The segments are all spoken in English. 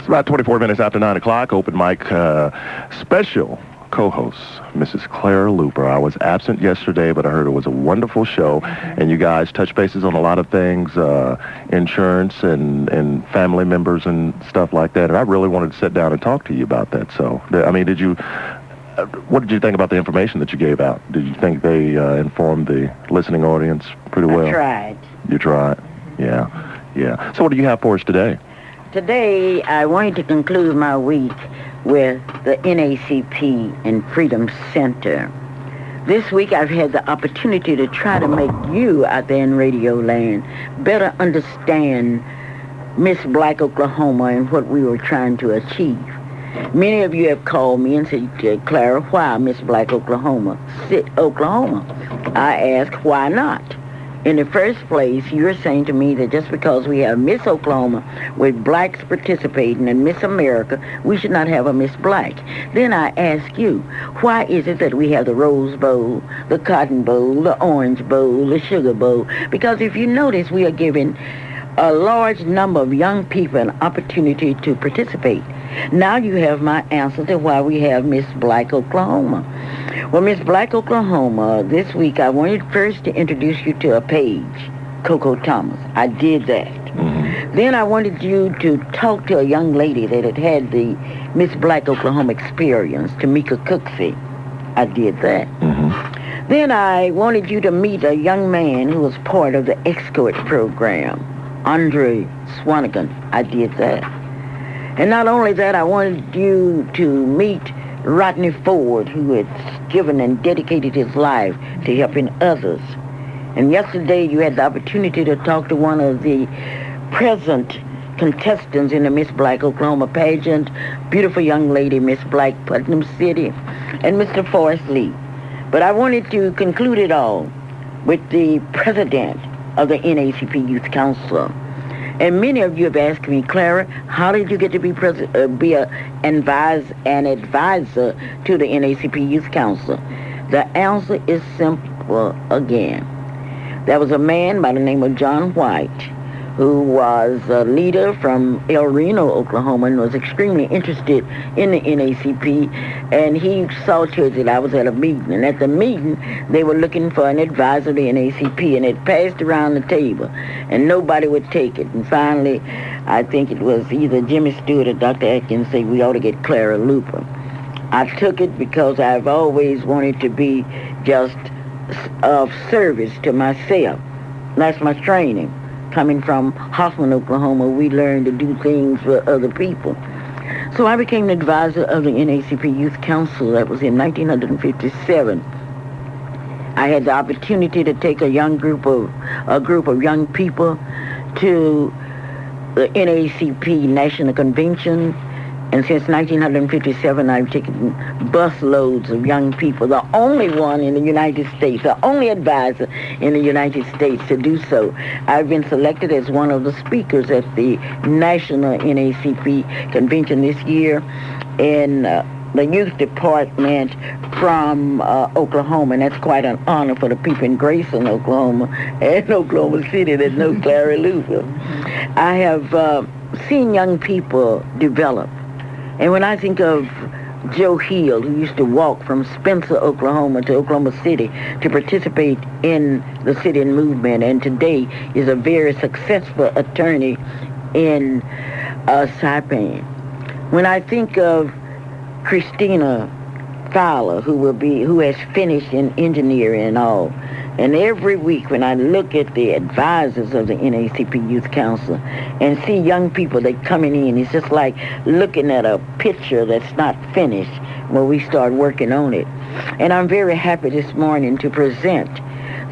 It's about 24 minutes after 9 o'clock. Open mic special co-host, Mrs. Clara Luper. I was absent yesterday, but I heard it was a wonderful show, and you guys touched bases on a lot of things, insurance and family members and stuff like that, and I really wanted to sit down and talk to you about that. So, I mean, what did you think about the information that you gave out? Did you think they informed the listening audience pretty well? I tried. You tried? Yeah. So what do you have for us today? Today, I wanted to conclude my week with the NACP and Freedom Center. This week, I've had the opportunity to try to make you out there in Radio Land better understand Miss Black Oklahoma and what we were trying to achieve. Many of you have called me and said, Clara, why Miss Black Oklahoma? Oklahoma. I ask, why not? In the first place, you're saying to me that just because we have Miss Oklahoma with blacks participating in Miss America, we should not have a Miss Black. Then I ask you, why is it that we have the Rose Bowl, the Cotton Bowl, the Orange Bowl, the Sugar Bowl? Because if you notice, we are giving a large number of young people an opportunity to participate. Now you have my answer to why we have Miss Black Oklahoma. Well, Miss Black Oklahoma, this week I wanted first to introduce you to a page, Coco Thomas. I did that. Mm-hmm. Then I wanted you to talk to a young lady that had the Miss Black Oklahoma experience, Tamika Cooksey. I did that. Mm-hmm. Then I wanted you to meet a young man who was part of the escort program, Andre Swanigan. I did that. And not only that, I wanted you to meet Rodney Ford, who had given and dedicated his life to helping others. And yesterday you had the opportunity to talk to one of the present contestants in the Miss Black Oklahoma pageant, beautiful young lady, Miss Black Putnam City, and Mr. Forrest Lee. But I wanted to conclude it all with the president of the NACP Youth Council. And many of you have asked me, Clara, how did you get to be an advisor to the NACP Youth Council? The answer is simple again. There was a man by the name of John White who was a leader from El Reno, Oklahoma, and was extremely interested in the NACP, and he saw to it that I was at a meeting. And at the meeting, they were looking for an advisor to the NACP, and it passed around the table, and nobody would take it. And finally, I think it was either Jimmy Stewart or Dr. Atkins said we ought to get Clara Luper. I took it because I've always wanted to be just of service to myself. That's my training. Coming from Hoffman, Oklahoma, we learned to do things for other people. So I became the advisor of the NACP Youth Council. That was in 1957. I had the opportunity to take a group of young people to the NACP National Convention. And since 1957, I've taken bus loads of young people, the only one in the United States, the only advisor in the United States to do so. I've been selected as one of the speakers at the National NACP Convention this year in the youth department from Oklahoma, and that's quite an honor for the people in Grayson, Oklahoma, and Oklahoma City that know Clara Luper. I have seen young people develop. And when I think of Joe Hill, who used to walk from Spencer, Oklahoma to Oklahoma City to participate in the sit-in movement, and today is a very successful attorney in Saipan. When I think of Christina Fowler, who has finished in engineering and all, and every week when I look at the advisors of the NACP Youth Council and see young people that coming in, it's just like looking at a picture that's not finished when we start working on it. And I'm very happy this morning to present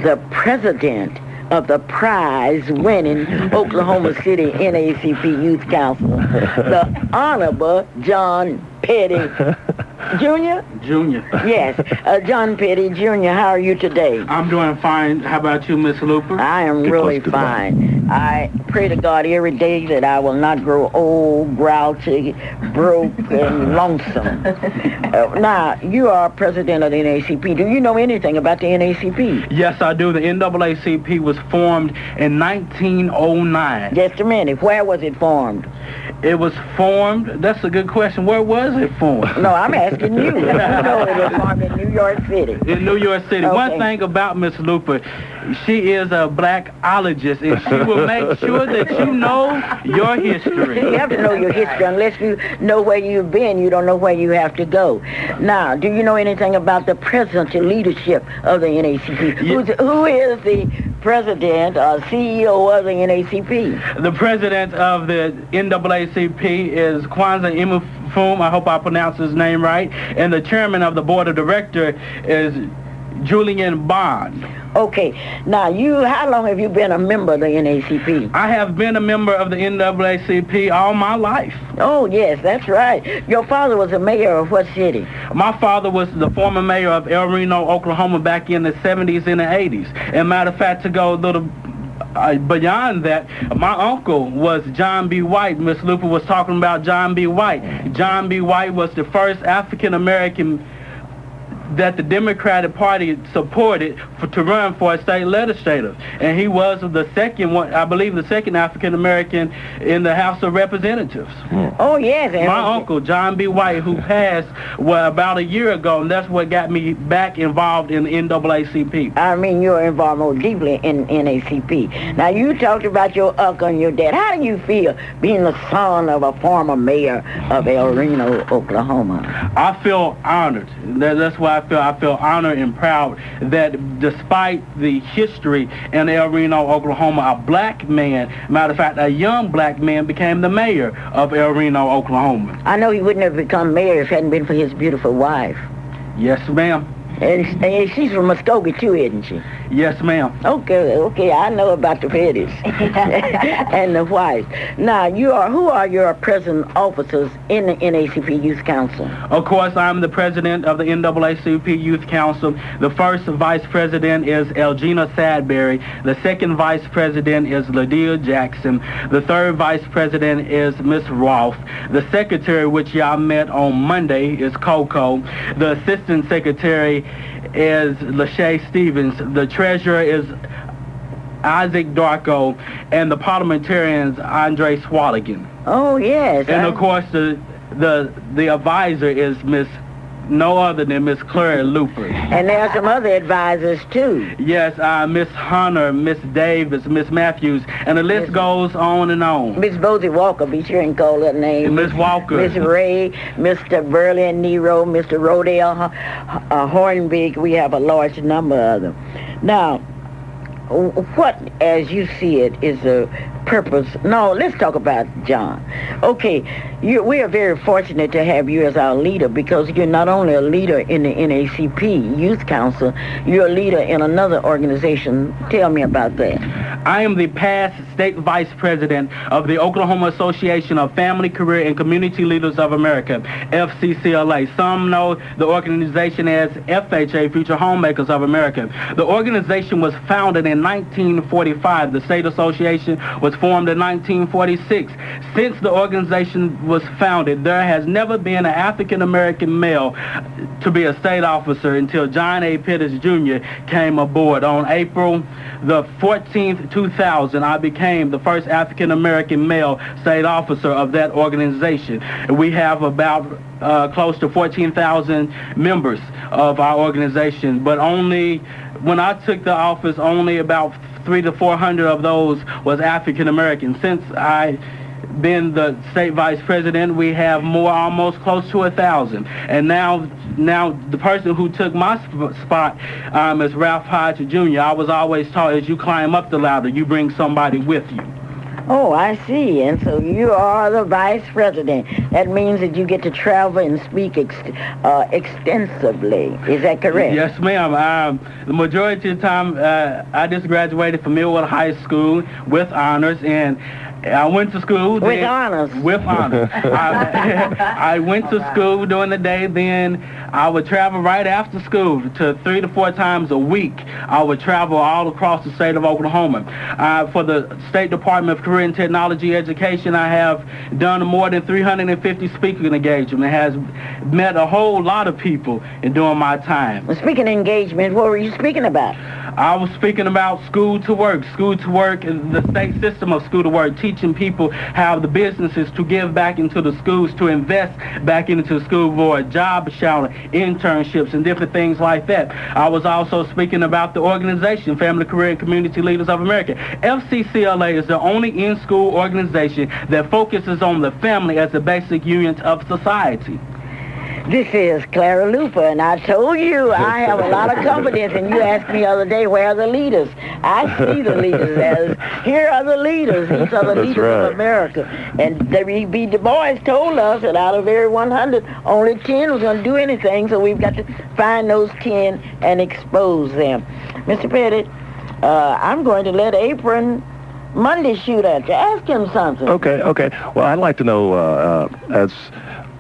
the president of the prize-winning Oklahoma City NACP Youth Council, the Honorable John Petty Jr.? Junior. Yes, John Petty Jr., how are you today? I'm doing fine. How about you, Miss Luper? I am really fine. I pray to God every day that I will not grow old, grouchy, broke, and lonesome. Now, you are president of the NAACP. Do you know anything about the NAACP? Yes, I do. The NAACP was formed in 1909. Just a minute. Where was it formed? It was formed, that's a good question. Where was it formed? No, I'm asking you. You know it was formed in New York City. In New York City. Okay. One thing about Miss Luper, she is a blackologist, and she will make sure that you know your history. You have to know your history. Unless you know where you've been, you don't know where you have to go. Now, do you know anything about the presidential leadership of the NAACP? Who is the president or CEO of the NAACP? The president of the NAACP is Kwanzaa Imufum. I hope I pronounced his name right. And the chairman of the board of directors is Julian Bond. Okay. Now, how long have you been a member of the NAACP? I have been a member of the NAACP all my life. Oh, yes, that's right. Your father was a mayor of what city? My father was the former mayor of El Reno, Oklahoma, back in the 70s and the 80s. And matter of fact, to go a little beyond that, my uncle was John B. White. Miss Luper was talking about John B. White. John B. White was the first African-American that the Democratic Party supported to run for a state legislative. And he was the second one, I believe the second African-American in the House of Representatives. Oh, yes. My uncle, John B. White, who passed about a year ago, and that's what got me back involved in the NAACP. I mean, you're involved more deeply in NAACP. Now, you talked about your uncle and your dad. How do you feel being the son of a former mayor of El Reno, Oklahoma? I feel honored. That's why I feel honored and proud that despite the history in El Reno, Oklahoma, a black man, matter of fact, a young black man became the mayor of El Reno, Oklahoma. I know he wouldn't have become mayor if it hadn't been for his beautiful wife. Yes, ma'am. And she's from Muskogee, too, isn't she? Yes, ma'am. Okay, I know about the Petties and the whites. Now, who are your present officers in the NAACP Youth Council? Of course, I'm the president of the NAACP Youth Council. The first vice president is Elgina Sadberry. The second vice president is Lydia Jackson. The third vice president is Miss Rolfe. The secretary, which y'all met on Monday, is Coco. The assistant secretary is Lachey Stevens. The treasurer is Isaac Darko, and the parliamentarians Andre Swalligan. Oh, yes. And of course the advisor is no other than Miss Clara Luper. And there are some other advisors too. Yes, Miss Hunter, Miss Davis, Miss Matthews, and the list goes on and on. Miss Bosie Walker, be sure and call that name. Miss Walker. Miss Ray, Mr. Burley and Nero, Mr. Rodale, Hornbeek. We have a large number of them. Now, what, as you see it, is the purpose? No, let's talk about John. Okay, we are very fortunate to have you as our leader because you're not only a leader in the NAACP Youth Council, you're a leader in another organization. Tell me about that. I am the past state vice president of the Oklahoma Association of Family, Career, and Community Leaders of America, FCCLA. Some know the organization as FHA, Future Homemakers of America. The organization was founded in 1945. The state association was formed in 1946. Since the organization was founded, there has never been an African-American male to be a state officer until John A. Pettis Jr. came aboard. On April the 14th, 2000, I became the first African-American male state officer of that organization. We have about close to 14,000 members of our organization, but when I took the office, only about 300 to 400 of those was African American. Since I've been the state vice president, we have almost close to 1,000. And now the person who took my spot is Ralph Hodge Jr. I was always taught, as you climb up the ladder, you bring somebody with you. Oh, I see. And so you are the vice president. That means that you get to travel and speak extensively. Is that correct? Yes, ma'am. The majority of the time, I just graduated from Millwood High School with honors, and I went to school. With honors. With honors. I went to school during the day. Then I would travel right after school to 3 to 4 times a week. I would travel all across the state of Oklahoma. For the State Department of Career and Technology Education, I have done more than 350 speaking engagements. Has met a whole lot of people during my time. Well, speaking of engagement, what were you speaking about? I was speaking about school to work, the state system of school to work, teaching people how the businesses to give back into the schools, to invest back into the school for job shelter, internships, and different things like that. I was also speaking about the organization, Family, Career, and Community Leaders of America. FCCLA is the only in-school organization that focuses on the family as the basic unit of society. This is Clara Luper, and I told you I have a lot of confidence, and you asked me the other day, where are the leaders? I see the leaders as, here are the leaders. These are the leaders of America. And W.B. Du Bois told us that out of every 100, only 10 was going to do anything, so we've got to find those 10 and expose them. Mr. Pettit, I'm going to let Apron Monday shoot at you. Ask him something. Okay. Well, I'd like to know,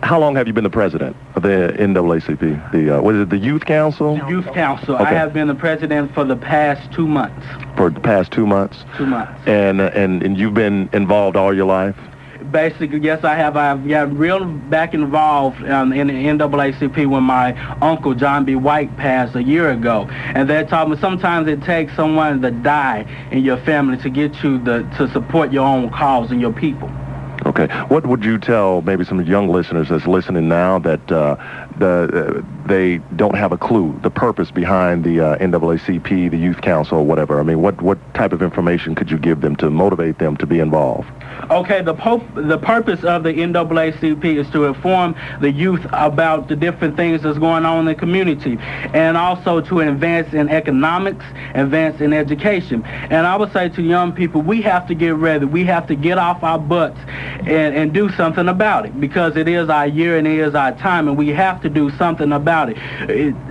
how long have you been the president of the NAACP? What is it, the Youth Council? Youth Council. Okay. I have been the president for the past 2 months. For the past 2 months? 2 months. And you've been involved all your life? Basically, yes, I have. I've got real back involved in the NAACP when my uncle, John B. White, passed a year ago. And they taught me sometimes it takes someone to die in your family to get you to support your own cause and your people. Okay. What would you tell maybe some young listeners that's listening now that they don't have a clue, the purpose behind the NAACP, the Youth Council, or whatever? I mean, what type of information could you give them to motivate them to be involved? Okay, the purpose of the NAACP is to inform the youth about the different things that's going on in the community, and also to advance in economics, advance in education. And I would say to young people, we have to get ready. We have to get off our butts and do something about it, because it is our year and it is our time, and we have to do something about it.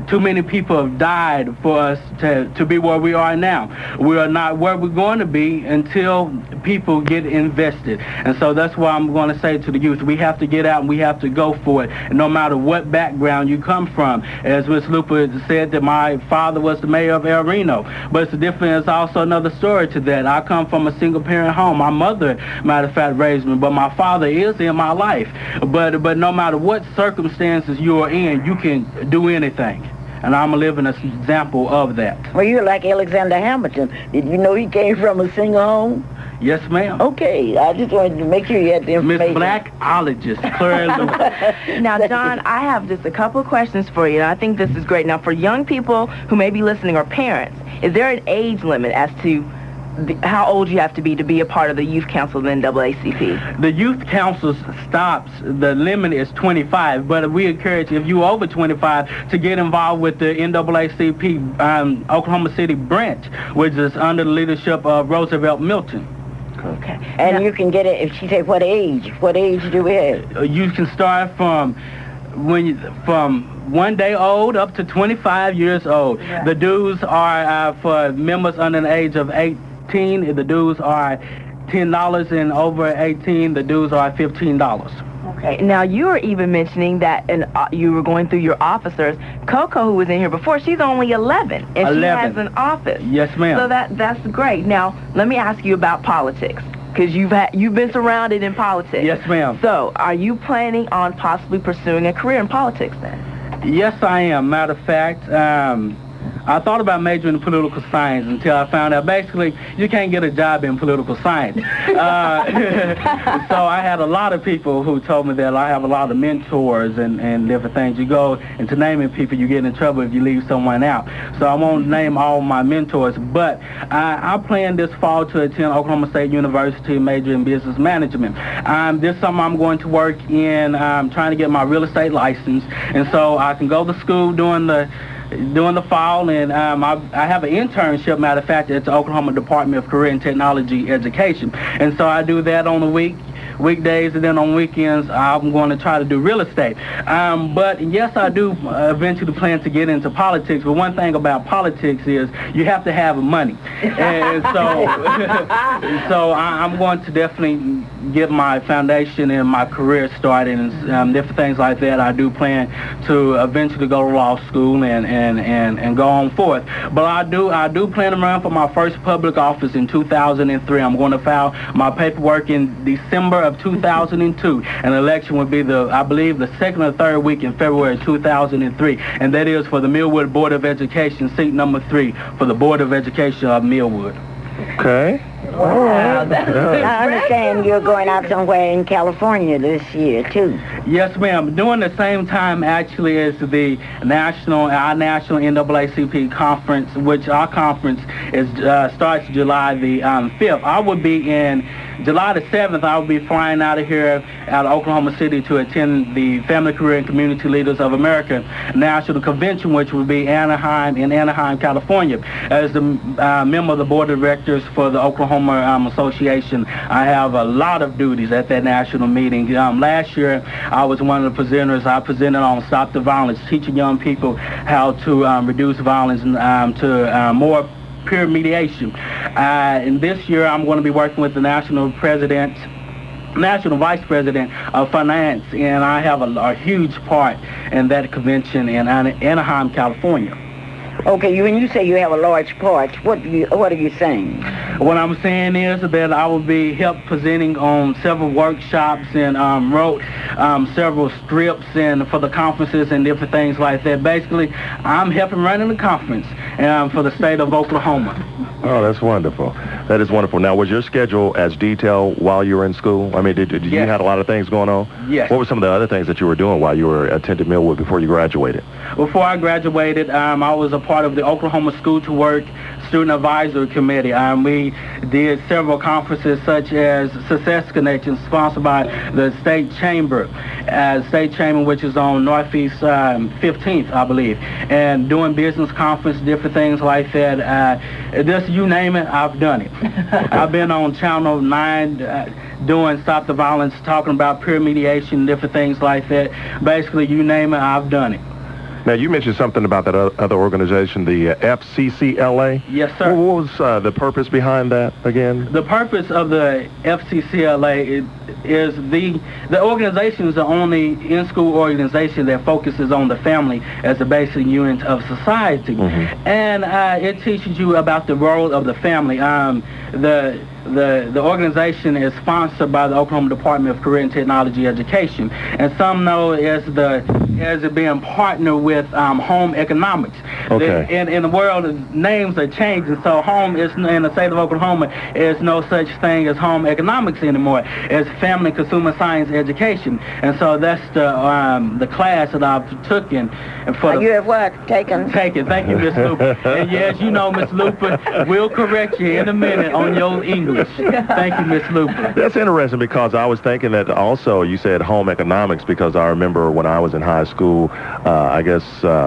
Too many people have died for us to be where we are now. We are not where we're going to be until people get invested. And so that's why I'm going to say to the youth, we have to get out and we have to go for it, and no matter what background you come from. As Ms. Luper said, that my father was the mayor of El Reno, but it's different. There's also another story to that. I come from a single-parent home. My mother, matter of fact, raised me, but my father is in my life. But no matter what circumstances you are in, you can do anything. And I'm a living example of that. Well, you're like Alexander Hamilton. Did you know he came from a single home? Yes, ma'am. Okay, I just wanted to make sure you had the information. Miss Blackologist, Clara Luper. Now, John, I have just a couple of questions for you, and I think this is great. Now, for young people who may be listening or parents, is there an age limit as to how old you have to be a part of the Youth Council of the NAACP? The Youth Council stops, the limit is 25, but we encourage, if you're over 25, to get involved with the NAACP Oklahoma City branch, which is under the leadership of Roosevelt Milton. Okay. And now, you can get it, if she said what age? What age do we have? You can start from 1 day old up to 25 years old. Yeah. The dues are for members under the age of 18. The dues are $10, and over 18, the dues are $15. Okay. Now, you were even mentioning that you were going through your officers. Coco, who was in here before, she's only 11, and she has an office. Yes, ma'am. So that's great. Now, let me ask you about politics, because you've been surrounded in politics. Yes, ma'am. So, are you planning on possibly pursuing a career in politics then? Yes, I am. Matter of fact, I thought about majoring in political science until I found out basically you can't get a job in political science. So I had a lot of people who told me that. I have a lot of mentors and different things. You go into naming people, you get in trouble if you leave someone out. So I won't name all my mentors, but I plan this fall to attend Oklahoma State University, major in business management. This summer I'm going to work in trying to get my real estate license, and so I can go to school during the fall, and I have an internship, matter of fact, at the Oklahoma Department of Career and Technology Education. And so I do that on the weekdays, and then on weekends, I'm going to try to do real estate. But yes, I do eventually plan to get into politics. But one thing about politics is you have to have money. And so, so I'm going to definitely get my foundation and my career started and different things like that. I do plan to eventually go to law school and go on forth. But I do plan to run for my first public office in 2003. I'm going to file my paperwork in December of 2002. An election would be I believe the second or third week in February 2003, and that is for the Millwood Board of Education, seat number 3 for the Board of Education of Millwood. Okay. Wow. I understand you're going out somewhere in California this year, too. Yes, ma'am. During the same time, actually, as our national NAACP conference, which our conference starts July the 5th. I will be in July the 7th. I will be flying out of here, out of Oklahoma City, to attend the Family, Career, and Community Leaders of America National Convention, which will be in Anaheim, California. As the member of the board of directors for the Oklahoma Association, I have a lot of duties at that national meeting. Last year, I was one of the presenters. I presented on Stop the Violence, teaching young people how to reduce violence to more peer mediation. And this year, I'm going to be working with the National Vice President of Finance, and I have a huge part in that convention in Anaheim, California. Okay, when you say you have a large part, what are you saying? What I'm saying is that I will be presenting on several workshops and wrote several scripts and for the conferences and different things like that. Basically, I'm helping running the conference for the state of Oklahoma. Oh, that's wonderful. That is wonderful. Now, was your schedule as detailed while you were in school? I mean, did you Yes. had a lot of things going on? Yes. What were some of the other things that you were doing while you were attending Millwood before you graduated? Before I graduated, I was a part of the Oklahoma School to Work Student Advisory Committee. We did several conferences such as Success Connections, sponsored by the State Chamber, which is on Northeast 15th, I believe, and doing business conference, different things like that. Just you name it, I've done it. I've been on Channel 9 doing Stop the Violence, talking about peer mediation, different things like that. Basically, you name it, I've done it. Now, you mentioned something about that other organization, the FCCLA. Yes, sir. What was the purpose behind that again? The purpose of the FCCLA is the organization is the only in-school organization that focuses on the family as the basic unit of society. Mm-hmm. And it teaches you about the role of the family. The organization is sponsored by the Oklahoma Department of Career and Technology Education, and some know as it being partnered with home economics. Okay. In the world, names are changing, so home is in the state of Oklahoma is no such thing as home economics anymore. It's family consumer science education, and so that's the class that I've taken. You have what? Taken? Taken. Thank you, Miss Luper. And yes, you know, Miss Luper, we'll correct you in a minute on your English. Thank you, Miss Luper. That's interesting because I was thinking that also you said home economics because I remember when I was in high school, I guess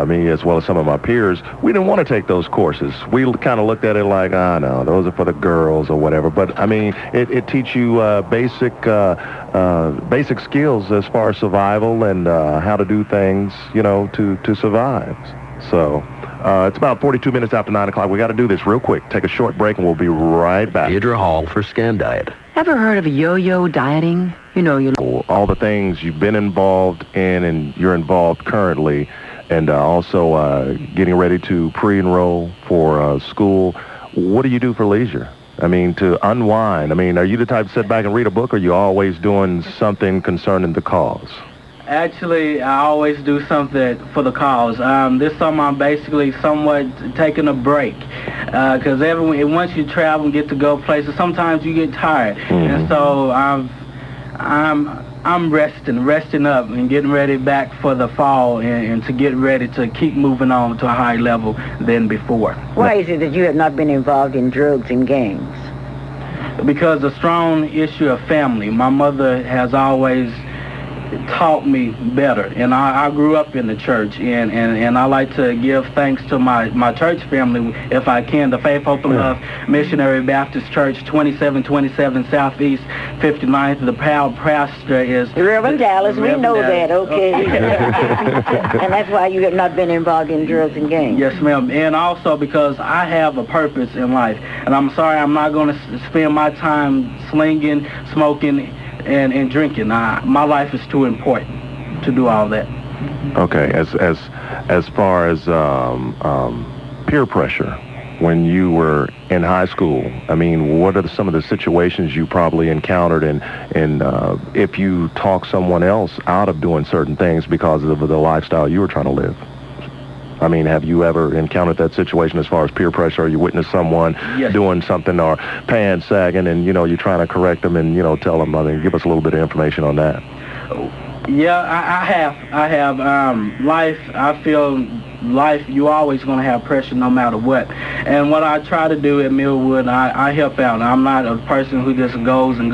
me as well as some of my peers, we didn't want to take those courses. We kind of looked at it like, no, those are for the girls or whatever. But I mean, it teaches you basic skills as far as survival and how to do things, to survive. So it's about 42 minutes after 9 o'clock. We got to do this real quick. Take a short break, and we'll be right back. Deidre Hall for Scan Diet. Ever heard of yo-yo dieting? All the things you've been involved in and you're involved currently, and also getting ready to pre-enroll for school. What do you do for leisure? I mean, to unwind. I mean, are you the type to sit back and read a book, or are you always doing something concerning the cause? Actually, I always do something for the cause. This summer, I'm basically somewhat taking a break because once you travel and get to go places, sometimes you get tired, and so I'm resting up and getting ready back for the fall and to get ready to keep moving on to a higher level than before. Why is it that you have not been involved in drugs and gangs? Because the strong issue of family. My mother has always taught me better. And I grew up in the church, and I like to give thanks to my church family, if I can. The Faith, Hope, and Love Missionary Baptist Church, 2727 Southeast 59th. The proud pastor is Reverend Dallas. We Reverend know Dallas. that, okay. And that's why you have not been involved in drugs and gangs. Yes, ma'am. And also because I have a purpose in life. And I'm sorry, I'm not going to spend my time slinging, smoking, and drinking. My life is too important to do all that. Okay, as far as peer pressure, when you were in high school, I mean, what are some of the situations you probably encountered, and if you talk someone else out of doing certain things because of the lifestyle you were trying to live? I mean, have you ever encountered that situation as far as peer pressure, or you witness someone doing something or pants sagging, and, you know, you're trying to correct them and, you know, tell them, I mean, give us a little bit of information on that. Yeah, I have. I feel life, you always going to have pressure no matter what. And what I try to do at Millwood, I help out. I'm not a person who just goes and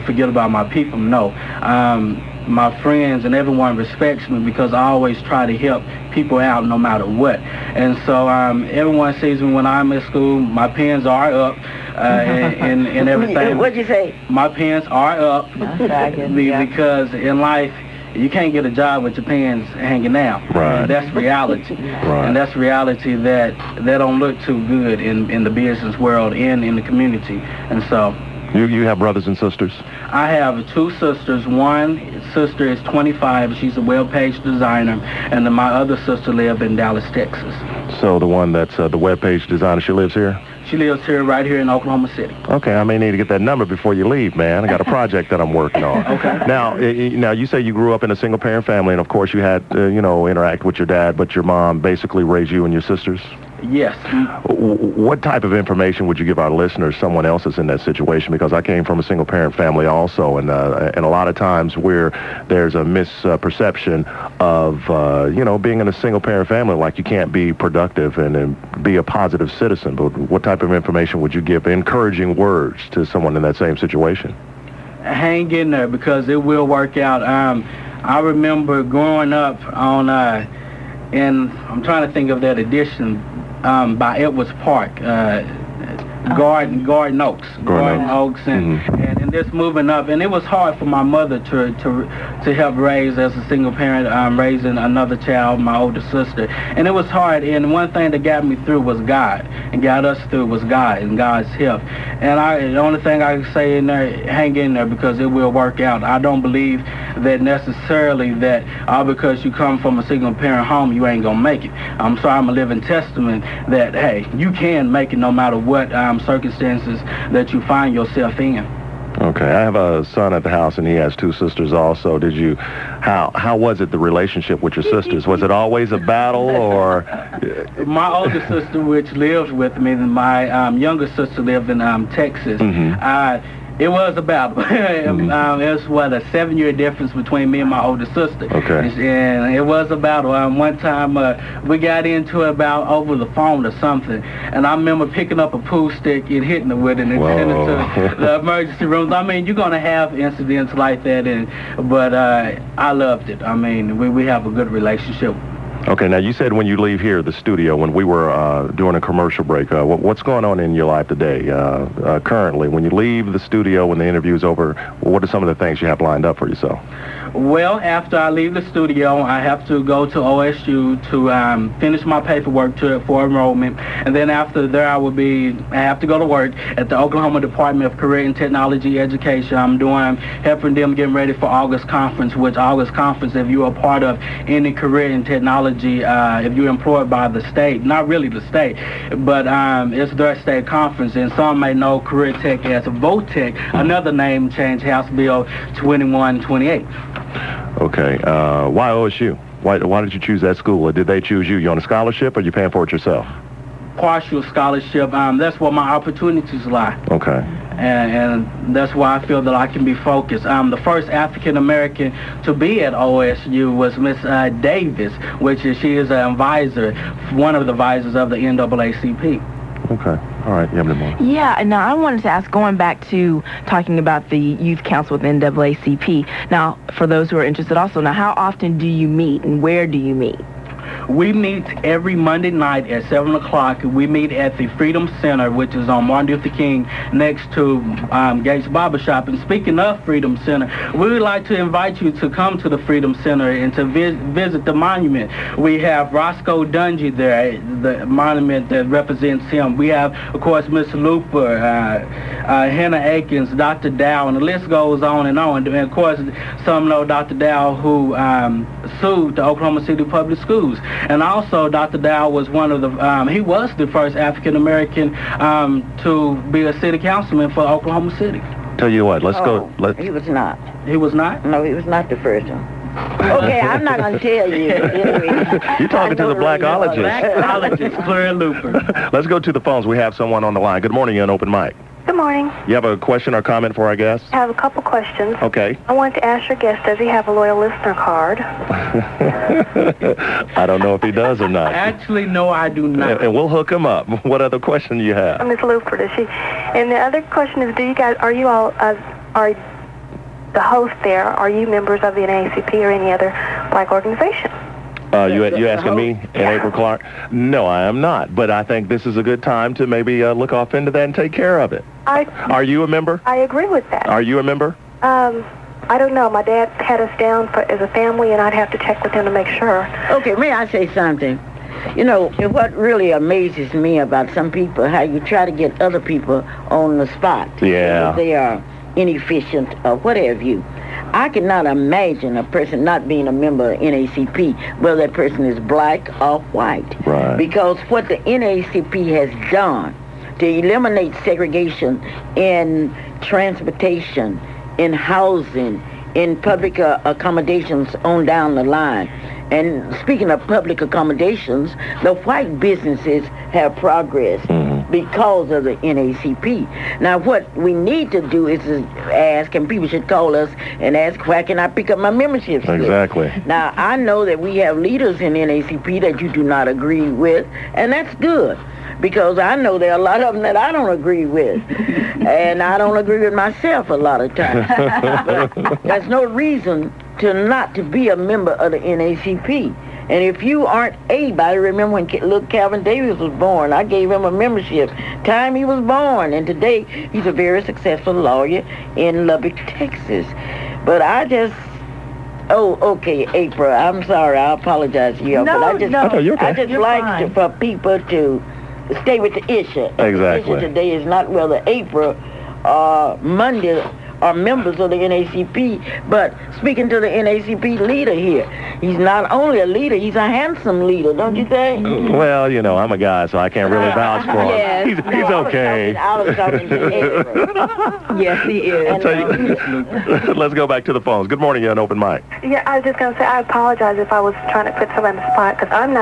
forget about my people. No. My friends and everyone respects me because I always try to help people out no matter what. And so everyone sees me when I'm at school. My pens are up and everything. What'd you say? My pens are up because in life, you can't get a job with your pants hanging out. Right. And that's reality. Right. And that's reality that don't look too good in the business world and in the community. And so... You have brothers and sisters? I have two sisters. One sister is 25. She's a web-page designer. And then my other sister lives in Dallas, Texas. So the one that's the web-page designer, she lives here? She lives here, right here in Oklahoma City. Okay, I may need to get that number before you leave, man. I got a project that I'm working on. Okay. Now, you say you grew up in a single-parent family, and of course you had, interact with your dad, but your mom basically raised you and your sisters? Yes. What type of information would you give our listeners, someone else that's in that situation? Because I came from a single-parent family also, and a lot of times where there's a misperception of, being in a single-parent family, like you can't be productive and be a positive citizen. But what type of information would you give, encouraging words to someone in that same situation? Hang in there because it will work out. I remember growing up on, and I'm trying to think of that edition, by Edwards Park, Garden Oaks. And this moving up, and it was hard for my mother to help raise as a single parent, raising another child, my older sister, and it was hard. And one thing that got me through was God, and got us through was God and God's help. And the only thing I can say in there, hang in there because it will work out. I don't believe that necessarily that because you come from a single parent home you ain't gonna make it. I'm sorry, I'm a living testament that hey, you can make it no matter what circumstances that you find yourself in. Okay, I have a son at the house, and he has two sisters also. How was it, the relationship with your sisters? Was it always a battle, or? My older sister, which lives with me, and my younger sister lived in Texas. It was a battle. It was, a 7-year difference between me and my older sister. Okay. And it was a battle. One time we got into it about over the phone or something. And I remember picking up a pool stick and hitting her with it and sending it to the emergency rooms. I mean, you're going to have incidents like that, but I loved it. I mean, we have a good relationship. Okay, now you said when you leave here, the studio, when we were doing a commercial break, what's going on in your life today, currently? When you leave the studio, when the interview's over, what are some of the things you have lined up for yourself? Well, after I leave the studio, I have to go to OSU to finish my paperwork for enrollment. And then after there, I have to go to work at the Oklahoma Department of Career and Technology Education. I'm helping them getting ready for August Conference, if you're a part of any career in technology, if you're employed by the state, not really the state, but it's their state conference. And some may know Career Tech as VOTEC, another name change, House Bill 2128. Okay, why OSU? Why did you choose that school? Or did they choose you? You on a scholarship, or you paying for it yourself? Partial scholarship. That's where my opportunities lie. Okay. And that's why I feel that I can be focused. The first African American to be at OSU was Miss Davis, she is an advisor, one of the advisors of the NAACP. Okay. All right. You have any more? Yeah, and now I wanted to ask, going back to talking about the Youth Council with NAACP, now, for those who are interested also, now, how often do you meet and where do you meet? We meet every Monday night at 7 o'clock. We meet at the Freedom Center, which is on Martin Luther King, next to Gates Barbershop. And speaking of Freedom Center, we would like to invite you to come to the Freedom Center and to visit the monument. We have Roscoe Dungy there, the monument that represents him. We have, of course, Miss Luper, Hannah Akins, Dr. Dow, and the list goes on. And, of course, some know Dr. Dow, who sued the Oklahoma City Public Schools. And also, Dr. Dow was one of the, he was the first African-American to be a city councilman for Oklahoma City. Tell you what, let's go. He was not. He was not? No, he was not the first one. Okay, I'm not going to tell you. You're talking to the blackologist. Blackologist, Clara Luper. Let's go to the phones. We have someone on the line. Good morning, you're on Open Mic. Good morning. You have a question or comment for our guest? I have a couple questions. Okay. I wanted to ask your guest, does he have a loyal listener card? I don't know if he does or not. Actually, no, I do not. And we'll hook him up. What other question do you have? Miss Luper, does she? And the other question is, are you all, are the host there, are you members of the NAACP or any other black organization? You asking me and April Clark? No, I am not. But I think this is a good time to maybe look off into that and take care of it. Are you a member? I agree with that. Are you a member? I don't know. My dad had us down as a family, and I'd have to check with him to make sure. Okay, may I say something? You know, what really amazes me about some people, how you try to get other people on the spot. Yeah. They are inefficient or what have you. I cannot imagine a person not being a member of NAACP, whether that person is black or white. Right. Because what the NAACP has done to eliminate segregation in transportation, in housing, in public accommodations on down the line. And speaking of public accommodations, the white businesses have progressed because of the NAACP. Now, what we need to do is to ask, and people should call us and ask, where can I pick up my membership slip? Exactly. Now, I know that we have leaders in NAACP that you do not agree with, and that's good, because I know there are a lot of them that I don't agree with, and I don't agree with myself a lot of times. But there's no reason to be a member of the NAACP. And if you aren't able, I remember when little Calvin Davis was born, I gave him a membership time he was born, and today he's a very successful lawyer in Lubbock, Texas. But I just, okay, April, I'm sorry, I apologize to you, but I just, you're okay. I just like for people to stay with the issue. Exactly. The issue today is not whether April or Monday are members of the NAACP, but speaking to the NAACP leader here, he's not only a leader, he's a handsome leader, don't you think? Well, you know, I'm a guy, so I can't really vouch for him. Yes. He's okay. I was talking to April. Yes, he is. I'll tell you. Let's go back to the phones. Good morning, you're on Open Mic. Yeah, I was just going to say, I apologize if I was trying to put somebody on the spot, because I'm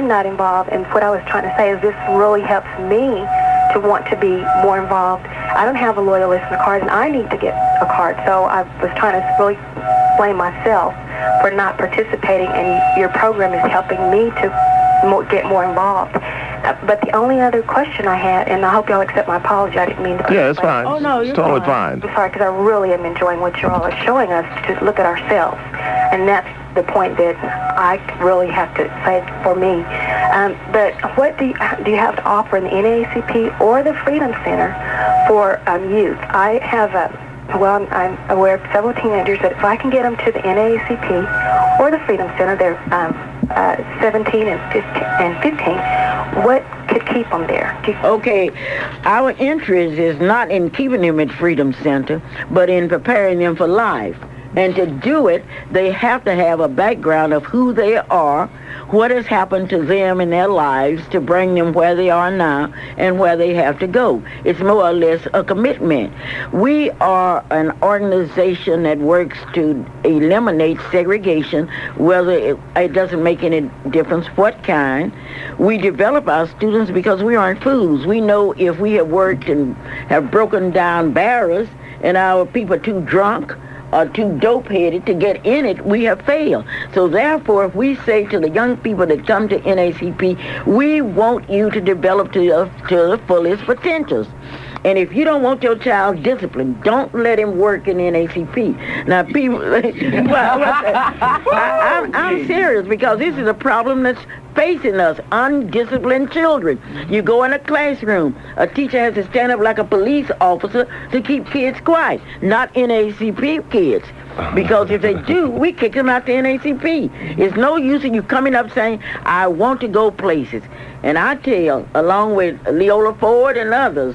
not involved, and what I was trying to say is this really helps me to want to be more involved. I don't have a loyal listener card, and I need to get a card, so I was trying to really blame myself for not participating, and your program is helping me to get more involved. But the only other question I had, and I hope y'all accept my apology, I didn't mean to... Yeah, it's fine. Oh, no, you're it's totally fine. I'm sorry, because I really am enjoying what you all are showing us to look at ourselves, and that's the point that I really have to say for me. But what do you have to offer in the NAACP or the Freedom Center for youth? I have I'm aware of several teenagers that if I can get them to the NAACP or the Freedom Center, they're 17 and 15, what could keep them there? Okay, our interest is not in keeping them at Freedom Center, but in preparing them for life. And to do it, they have to have a background of who they are, what has happened to them in their lives to bring them where they are now and where they have to go. It's more or less a commitment. We are an organization that works to eliminate segregation, whether it doesn't make any difference what kind. We develop our students because we aren't fools. We know if we have worked and have broken down barriers and our people are too drunk or too dope-headed to get in it, we have failed. So therefore, if we say to the young people that come to NACP, we want you to develop to the fullest potentials. And if you don't want your child disciplined, don't let him work in NACP. Now, people, I'm serious, because this is a problem that's facing us, undisciplined children. You go in a classroom, a teacher has to stand up like a police officer to keep kids quiet, not NACP kids. Because if they do, we kick them out to NACP. It's no use in you coming up saying, I want to go places. And I tell, along with Leola Ford and others,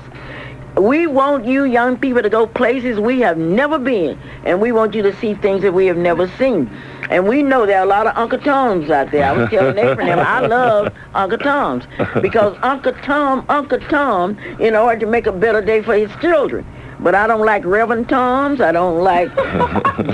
we want you young people to go places we have never been, and we want you to see things that we have never seen. And we know there are a lot of Uncle Toms out there. I was telling Abraham, I love Uncle Toms, because Uncle Tom, in order to make a better day for his children. But I don't like Reverend Toms. I don't like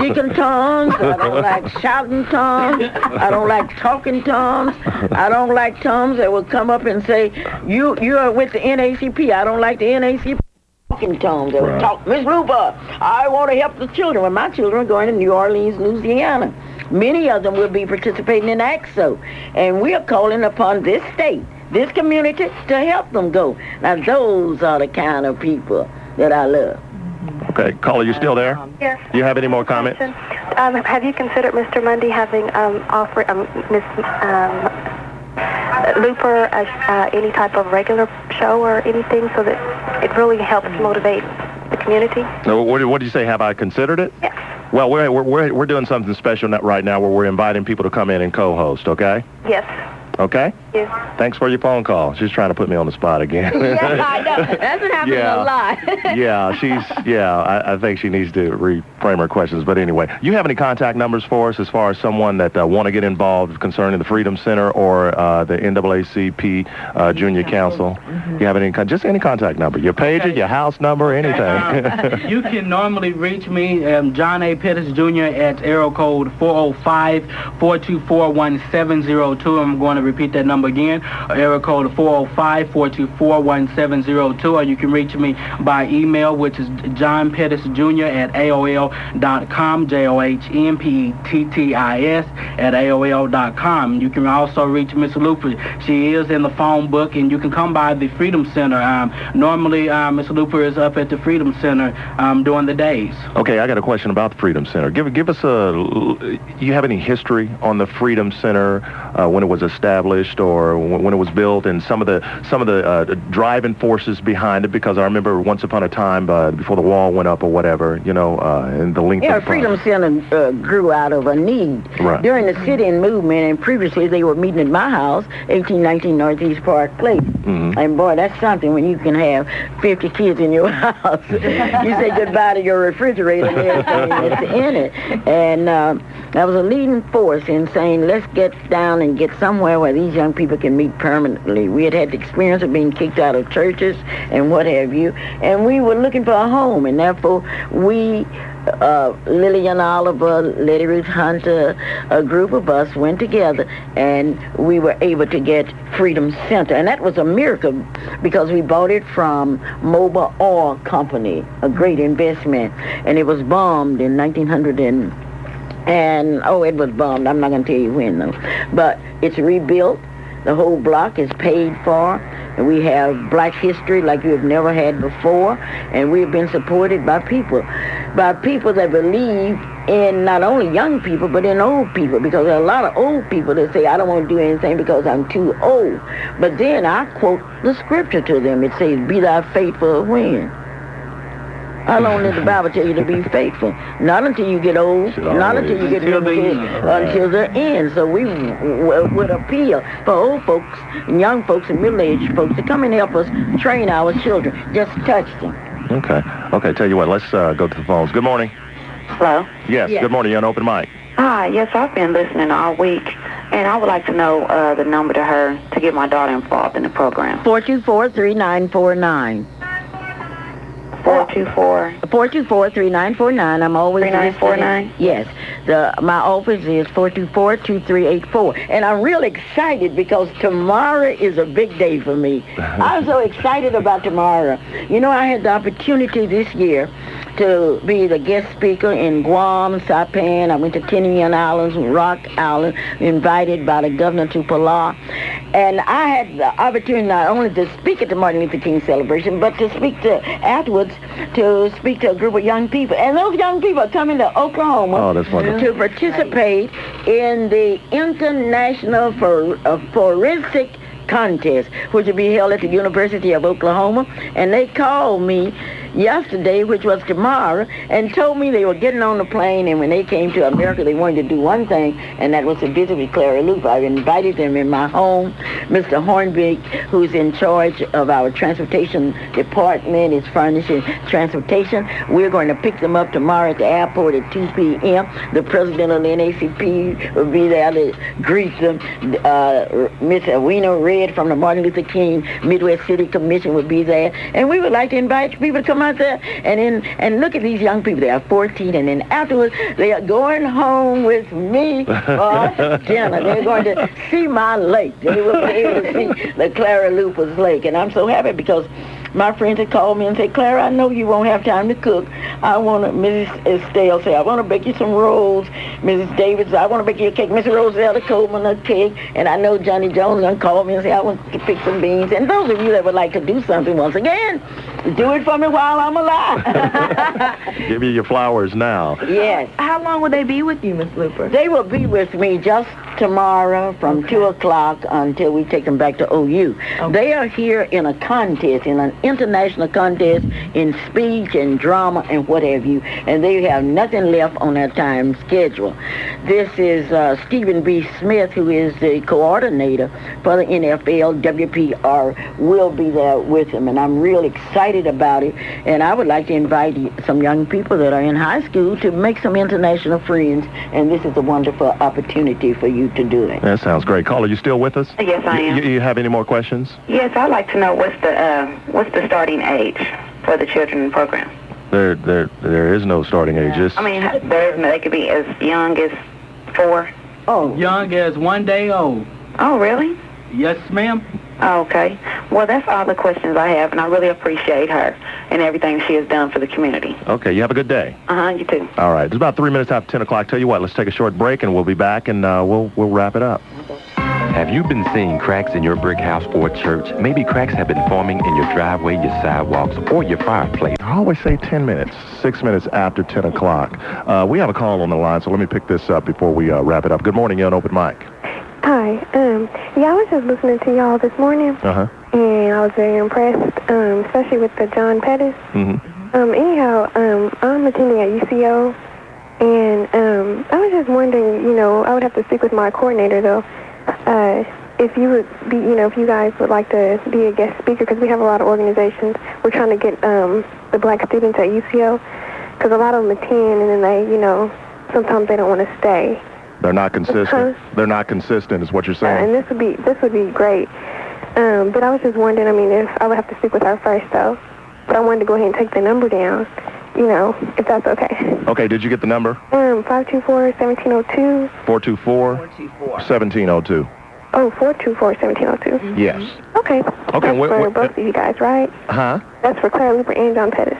Deacon Toms. I don't like shouting Toms. I don't like talking Toms. I don't like Toms that will come up and say, you are with the NACP. I don't like the NACP. Talking Toms that will talk, Miss Luper, I want to help the children. When my children are going to New Orleans, Louisiana, many of them will be participating in AXO. And we are calling upon this state, this community, to help them go. Now, those are the kind of people that I love. Okay, caller, you still there? Yes. Do you have any more comments? Have you considered Mr. Mundy having Miss Luper any type of regular show or anything, so that it really helps motivate the community? No, what did you say? Have I considered it? Yes. Well, we're doing something special right now where we're inviting people to come in and co-host. Okay? Yes. Okay? Yes. Thanks for your phone call. She's trying to put me on the spot again. Yeah, I know. That's been happening a lot. I think she needs to reframe her questions. But anyway, you have any contact numbers for us as far as someone that want to get involved concerning the Freedom Center or the NAACP Junior Council? You have any contact number? Your pager, your house number, anything? You can normally reach me, John A. Pettis Jr. at area code 405-424-1702. I'm going to repeat that number again, area code 405-424-1702, or you can reach me by email, which is johnpettisjr@aol.com, johnpettis@aol.com. You can also reach Miss Luper. She is in the phone book, and you can come by the Freedom Center. Normally, Miss Luper is up at the Freedom Center during the days. Okay, I got a question about the Freedom Center. Give us you have any history on the Freedom Center, when it was established or when it was built, and some of the driving forces behind it? Because I remember once upon a time, before the wall went up or whatever, and the length of Freedom Center grew out of a need. Right. During the sit-in movement, and previously they were meeting at my house, 1819 Northeast Park Place. Mm-hmm. And boy, that's something when you can have 50 kids in your house. You say goodbye to your refrigerator and everything that's in it. And that was a leading force in saying, let's get down and get somewhere where these young people can meet permanently. We had the experience of being kicked out of churches and what have you, and we were looking for a home, and therefore we, Lillian Oliver, Letty Ruth Hunter, a group of us went together, and we were able to get Freedom Center, and that was a miracle because we bought it from Mobil Oil Company, a great investment, and it was bombed in 1900 it was bombed. I'm not going to tell you when, though. But it's rebuilt. The whole block is paid for. And we have black history like you have never had before. And we've been supported by people that believe in not only young people, but in old people. Because there are a lot of old people that say, I don't want to do anything because I'm too old. But then I quote the scripture to them. It says, be thou faithful when? How long did the Bible tell you to be faithful? Not until you get old, not until you get limited, until the end. So we would appeal for old folks and young folks and middle-aged folks to come and help us train our children. Just touch them. Okay, tell you what, let's go to the phones. Good morning. Hello? Yes, good morning. You're on open mic. Hi, yes, I've been listening all week, and I would like to know the number to her to get my daughter involved in the program. 424-3949. 424-3949. I'm always 3949. Yes. My office is 424-2384. And I'm real excited because tomorrow is a big day for me. I'm so excited about tomorrow. I had the opportunity this year to be the guest speaker in Guam, Saipan. I went to Tinian Islands, Rock Island, invited by the governor to Palau. And I had the opportunity not only to speak at the Martin Luther King celebration, but to speak to a group of young people. And those young people are coming to Oklahoma to participate in the International Forensic Contest, which will be held at the University of Oklahoma. And they called me yesterday, which was tomorrow, and told me they were getting on the plane, and when they came to America, they wanted to do one thing, and that was to visit with Clara Luper. I've invited them in my home. Mr. Hornbeck, who's in charge of our transportation department, is furnishing transportation. We're going to pick them up tomorrow at the airport at 2 p.m. The president of the NAACP will be there to greet them. Miss Awena Red from the Martin Luther King Midwest City Commission will be there, and we would like to invite people to come out there and look at these young people. They are 14, and then afterwards they are going home with me for dinner. They're going to see my lake. They will be able to see the Clara Luper's lake, and I'm so happy because my friends had called me and said, Clara, I know you won't have time to cook. Mrs. Estelle said, I want to bake you some rolls. Mrs. Davis, I want to bake you a cake. Mrs. Rosella Coleman, a cake. And I know Johnny Jones done called me and said, I want to pick some beans. And those of you that would like to do something, once again, do it for me while I'm alive. Give you your flowers now. Yes. How long will they be with you, Miss Luper? They will be with me just tomorrow from 2 o'clock until we take them back to OU. Okay. They are here in a contest, in an international contest in speech and drama and what have you, and they have nothing left on their time schedule. This is Stephen B. Smith, who is the coordinator for the NFL. WPR will be there with them, and I'm really excited about it, and I would like to invite some young people that are in high school to make some international friends, and this is a wonderful opportunity for you to do it. That sounds great. Caller, you still with us? Yes, I am. You have any more questions? Yes, I'd like to know what's the starting age for the children program. There is no starting age. I mean, they could be as young as 4. Oh, Young as 1 day old. Oh, really? Yes, ma'am. Okay. Well, that's all the questions I have, and I really appreciate her and everything she has done for the community. Okay, you have a good day. You too. All right, it's about 3 minutes after 10 o'clock. Tell you what, let's take a short break, and we'll be back, and we'll wrap it up. Have you been seeing cracks in your brick house or church? Maybe cracks have been forming in your driveway, your sidewalks, or your fireplace. I always say 10 minutes, 6 minutes after 10 o'clock. We have a call on the line, so let me pick this up before we wrap it up. Good morning, you're on Open Mic. Hi. I was just listening to y'all this morning, and I was very impressed, especially with the John Pettis. Anyhow, I'm attending at UCO, and I was just wondering, I would have to speak with my coordinator, though, if you would be, if you guys would like to be a guest speaker, because we have a lot of organizations. We're trying to get the black students at UCO, because a lot of them attend, and then they, sometimes they don't want to stay. They're not consistent. They're not consistent, is what you're saying. And this would be great. But I was just wondering. If I would have to speak with her first, though. But I wanted to go ahead and take the number down. If that's okay. Okay. Did you get the number? 524-1702. 424-1702. Oh, 424-1702. Yes. Okay. Okay. That's for both of you guys, right? Huh? That's for Clara Luper and John Pettis.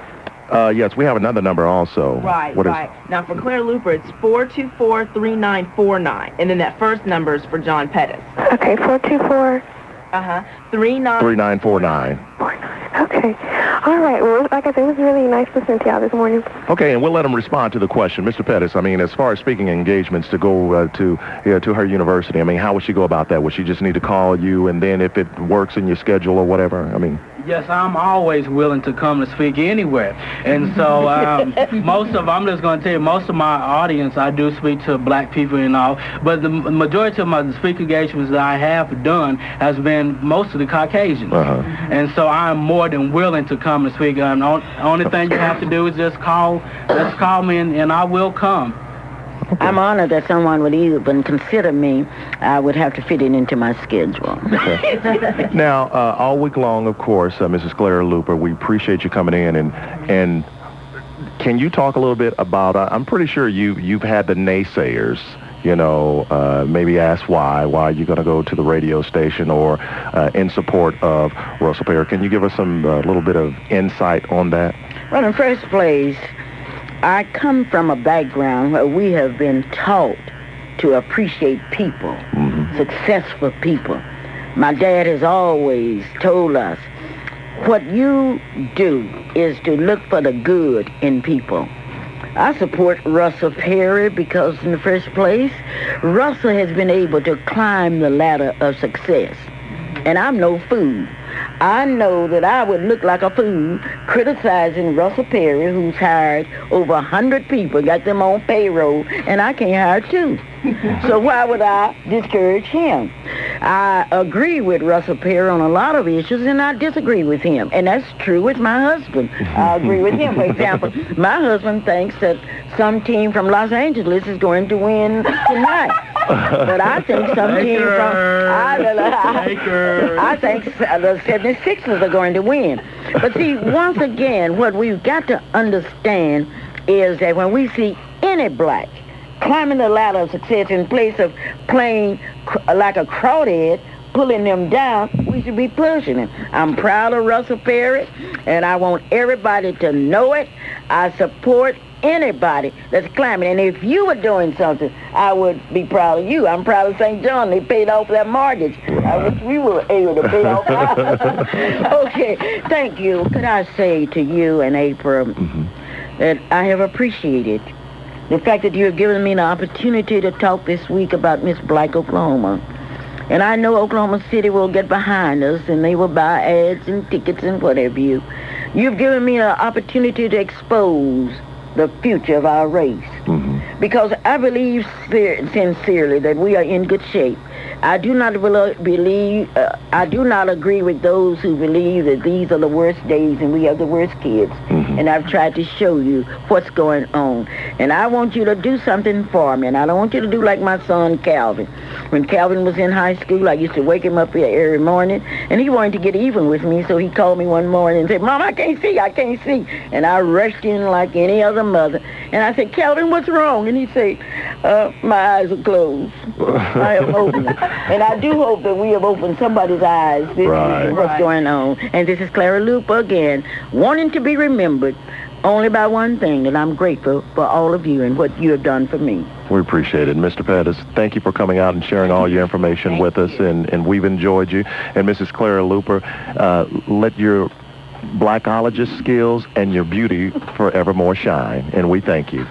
Yes, we have another number also. Right, right. Now, for Clara Luper, it's 424-3949. And then that first number is for John Pettis. Okay, 424... 3949. Okay. All right. Well, like I said, it was really nice listening to y'all this morning. Okay, and we'll let him respond to the question. Mr. Pettis, as far as speaking engagements to go to her university, how would she go about that? Would she just need to call you, and then if it works in your schedule or whatever? Yes, I'm always willing to come to speak anywhere. And so I'm just going to tell you, most of my audience, I do speak to black people and all, but the majority of my speaking engagements that I have done has been mostly Caucasians. And so I'm more than willing to come and speak. The only thing you have to do is just call me and I will come. Okay. I'm honored that someone would even consider me. I would have to fit it into my schedule. Okay. Now, all week long, of course, Mrs. Clara Luper, we appreciate you coming in. And can you talk a little bit about, I'm pretty sure you've had the naysayers, maybe ask why you're going to go to the radio station or in support of Russell Perry. Can you give us some little bit of insight on that? Well, in first place, I come from a background where we have been taught to appreciate people, successful people. My dad has always told us, what you do is to look for the good in people. I support Russell Perry because, in the first place, Russell has been able to climb the ladder of success. And I'm no fool. I know that I would look like a fool criticizing Russell Perry, who's hired over 100 people, got them on payroll, and I can't hire two. So why would I discourage him? I agree with Russell Perry on a lot of issues, and I disagree with him. And that's true with my husband. I agree with him. For example, my husband thinks that some team from Los Angeles is going to win tonight. But I think some team from... I think the 76ers are going to win. But see, once again, what we've got to understand is that when we see any black climbing the ladder of success in place of playing like a crawdad, pulling them down, we should be pushing them. I'm proud of Russell Perry, and I want everybody to know it. I support anybody that's climbing. And if you were doing something, I would be proud of you. I'm proud of St. John. They paid off that mortgage. I wish we were able to pay off ours. Okay, thank you. Could I say to you and April that I have appreciated the fact that you have given me an opportunity to talk this week about Miss Black Oklahoma. And I know Oklahoma City will get behind us, and they will buy ads and tickets and whatever you. You've given me an opportunity to expose the future of our race. Because I believe sincerely that we are in good shape. I do not I do not agree with those who believe that these are the worst days and we have the worst kids. And I've tried to show you what's going on. And I want you to do something for me. And I don't want you to do like my son Calvin. When Calvin was in high school, I used to wake him up every morning, and he wanted to get even with me, so he called me one morning and said, Mom, I can't see. And I rushed in like any other mother. And I said, Calvin, what's wrong? And he said, my eyes are closed. I am open. And I do hope that we have opened somebody's eyes this week and what's going on. And this is Clara Luper again, wanting to be remembered only by one thing, that I'm grateful for all of you and what you have done for me. We appreciate it. Mr. Pettis, thank you for coming out and sharing all your information with us, and we've enjoyed you. And Mrs. Clara Luper, let your blackologist skills and your beauty forevermore shine, and we thank you.